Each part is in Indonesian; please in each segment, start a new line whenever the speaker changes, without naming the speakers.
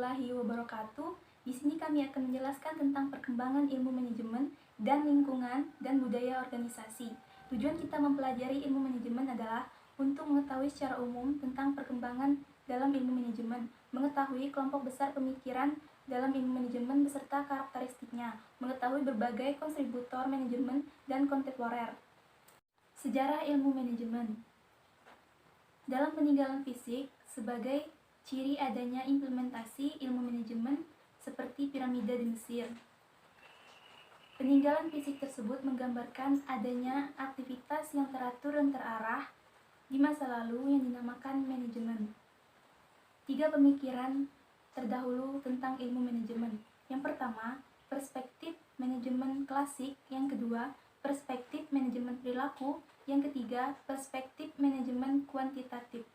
warahmatullahi wabarakatuh. Di sini kami akan menjelaskan tentang perkembangan ilmu manajemen dan lingkungan dan budaya organisasi. Tujuan kita mempelajari ilmu manajemen adalah untuk mengetahui secara umum tentang perkembangan dalam ilmu manajemen, mengetahui kelompok besar pemikiran dalam ilmu manajemen beserta karakteristiknya, mengetahui berbagai kontributor manajemen dan kontemporer. Sejarah ilmu manajemen. Dalam peninggalan fisik, sebagai ciri adanya implementasi ilmu manajemen seperti piramida di Mesir. Peninggalan fisik tersebut menggambarkan adanya aktivitas yang teratur dan terarah di masa lalu yang dinamakan manajemen. 3 pemikiran terdahulu tentang ilmu manajemen. Yang pertama, perspektif manajemen klasik. Yang kedua, perspektif manajemen perilaku. Yang ketiga, perspektif manajemen kuantitatif.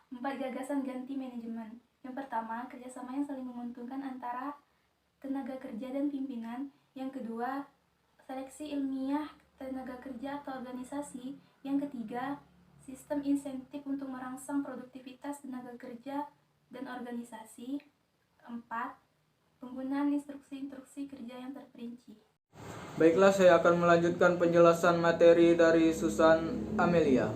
4 gagasan ganti manajemen. Yang pertama, kerjasama yang saling menguntungkan antara tenaga kerja dan pimpinan. Yang kedua, seleksi ilmiah tenaga kerja atau organisasi. Yang ketiga, sistem insentif untuk merangsang produktivitas tenaga kerja dan organisasi. 4. Penggunaan instruksi-instruksi kerja yang terperinci.
Baiklah, saya akan melanjutkan penjelasan materi dari Susan Amelia.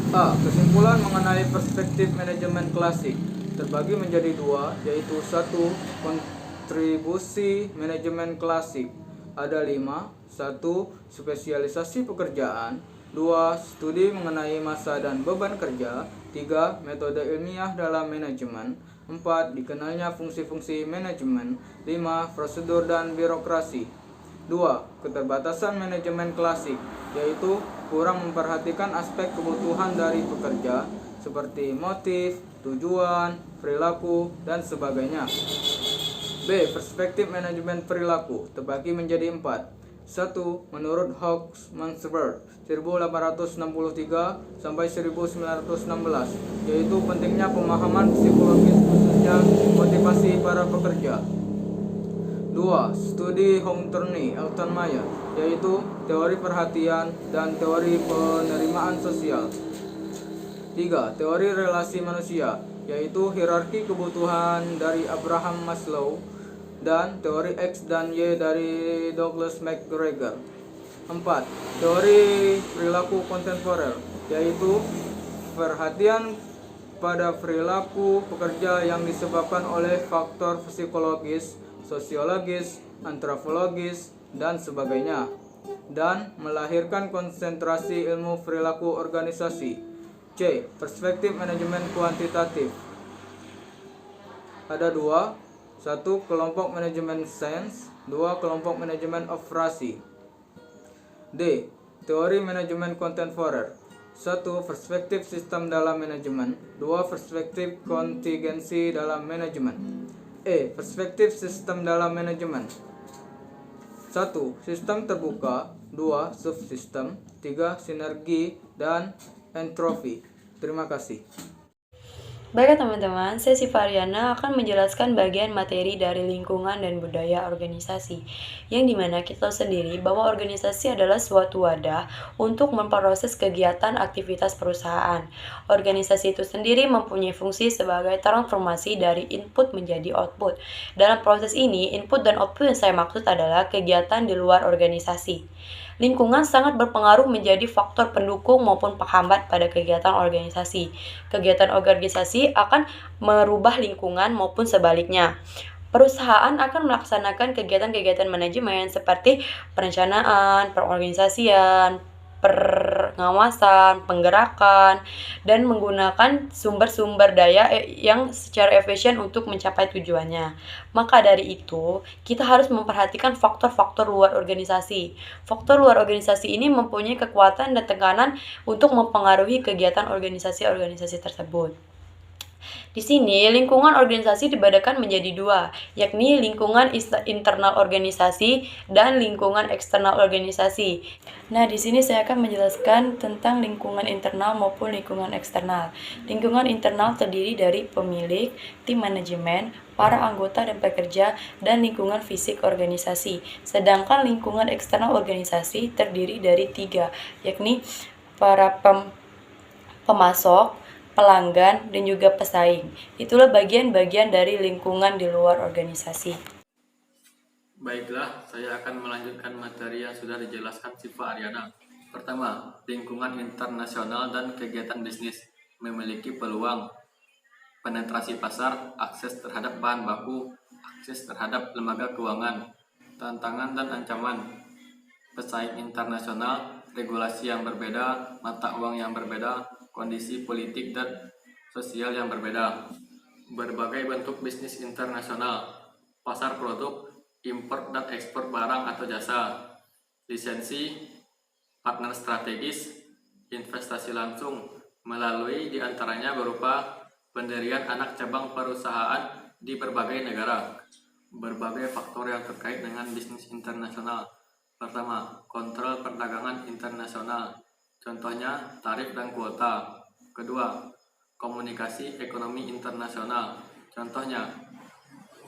A. Kesimpulan mengenai perspektif manajemen klasik terbagi menjadi 2, yaitu 1. Kontribusi manajemen klasik ada 5. 1. Spesialisasi pekerjaan. 2. Studi mengenai masa dan beban kerja. 3. Metode ilmiah dalam manajemen. 4. Dikenalnya fungsi-fungsi manajemen. 5. Prosedur dan birokrasi. 2. Keterbatasan manajemen klasik, yaitu kurang memperhatikan aspek kebutuhan dari pekerja seperti motif, tujuan, perilaku, dan sebagainya. B. Perspektif manajemen perilaku terbagi menjadi 4. 1. Menurut Hawks-Mansberg 1863 sampai 1916, yaitu pentingnya pemahaman psikologis khususnya motivasi para pekerja. 2. Studi Hawthorne Elton Meyer, yaitu teori perhatian dan teori penerimaan sosial. 3. Teori relasi manusia, yaitu hierarki kebutuhan dari Abraham Maslow dan teori X dan Y dari Douglas McGregor. 4. Teori perilaku kontemporer, yaitu perhatian pada perilaku pekerja yang disebabkan oleh faktor psikologis, sosiologis, antropologis, dan sebagainya, dan melahirkan konsentrasi ilmu perilaku organisasi. C. Perspektif manajemen kuantitatif ada 2. 1. Kelompok manajemen sains. 2. Kelompok manajemen operasi. D. Teori manajemen kontemporer. 1. Perspektif sistem dalam manajemen. 2. Perspektif kontingensi dalam manajemen. E. Perspektif sistem dalam manajemen. 1. Sistem terbuka. 2. Subsistem. 3. Sinergi dan entropi. Terima kasih.
Baiklah teman-teman, saya Siva Ariana akan menjelaskan bagian materi dari lingkungan dan budaya organisasi, yang dimana kita tahu sendiri bahwa organisasi adalah suatu wadah untuk memproses kegiatan aktivitas perusahaan. Organisasi itu sendiri mempunyai fungsi sebagai transformasi dari input menjadi output. Dalam proses ini, input dan output yang saya maksud adalah kegiatan di luar organisasi. Lingkungan sangat berpengaruh menjadi faktor pendukung maupun penghambat pada kegiatan organisasi. Kegiatan organisasi akan merubah lingkungan maupun sebaliknya. Perusahaan akan melaksanakan kegiatan-kegiatan manajemen seperti perencanaan, perorganisasian, pengawasan, penggerakan, dan menggunakan sumber-sumber daya yang secara efisien untuk mencapai tujuannya. Maka dari itu, kita harus memperhatikan faktor-faktor luar organisasi. Faktor luar organisasi ini mempunyai kekuatan dan tekanan untuk mempengaruhi kegiatan organisasi-organisasi tersebut. Di sini, lingkungan organisasi dibedakan menjadi 2, yakni lingkungan internal organisasi dan lingkungan eksternal organisasi. Nah, di sini saya akan menjelaskan tentang lingkungan internal maupun lingkungan eksternal. Lingkungan internal terdiri dari pemilik, tim manajemen, para anggota dan pekerja, dan lingkungan fisik organisasi. Sedangkan lingkungan eksternal organisasi terdiri dari 3, yakni para pemasok, pelanggan, dan juga pesaing. Itulah bagian-bagian dari lingkungan di luar organisasi.
Baiklah, saya akan melanjutkan materi yang sudah dijelaskan Siva Aryana. Pertama, lingkungan internasional dan kegiatan bisnis memiliki peluang penetrasi pasar, akses terhadap bahan baku, akses terhadap lembaga keuangan, tantangan dan ancaman, pesaing internasional, regulasi yang berbeda, mata uang yang berbeda, kondisi politik dan sosial yang berbeda, berbagai bentuk bisnis internasional, pasar produk, impor dan ekspor barang atau jasa, lisensi, partner strategis, investasi langsung, melalui diantaranya berupa pendirian anak cabang perusahaan di berbagai negara. Berbagai faktor yang terkait dengan bisnis internasional. Pertama, kontrol perdagangan internasional. Contohnya, tarif dan kuota. Kedua, komunikasi ekonomi internasional. Contohnya,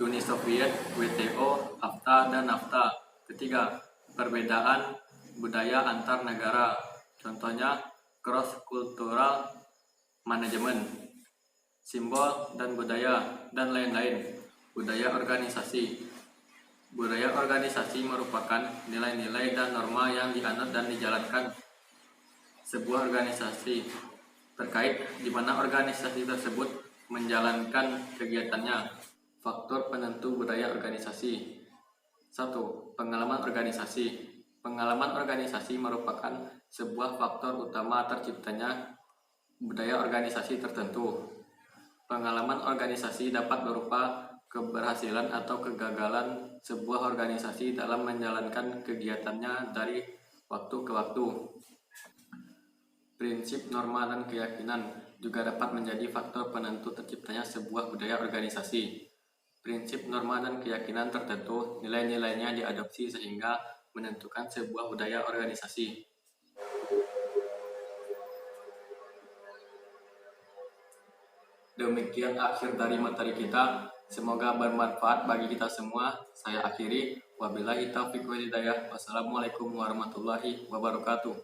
Uni Soviet, WTO, AFTA, dan NAFTA. Ketiga, perbedaan budaya antar negara. Contohnya, cross-cultural management, simbol dan budaya, dan lain-lain. Budaya organisasi. Budaya organisasi merupakan nilai-nilai dan norma yang dianut dan dijalankan sebuah organisasi terkait di mana organisasi tersebut menjalankan kegiatannya. Faktor penentu budaya organisasi. 1. Pengalaman organisasi. Pengalaman organisasi merupakan sebuah faktor utama terciptanya budaya organisasi tertentu. Pengalaman organisasi dapat berupa keberhasilan atau kegagalan sebuah organisasi dalam menjalankan kegiatannya dari waktu ke waktu. Prinsip, norma, dan keyakinan juga dapat menjadi faktor penentu terciptanya sebuah budaya organisasi. Prinsip, norma, dan keyakinan tertentu nilai-nilainya diadopsi sehingga menentukan sebuah budaya organisasi. Demikian akhir dari materi kita. Semoga bermanfaat bagi kita semua. Saya akhiri. Wabillahi taufiq wal hidayah. Wassalamualaikum warahmatullahi wabarakatuh.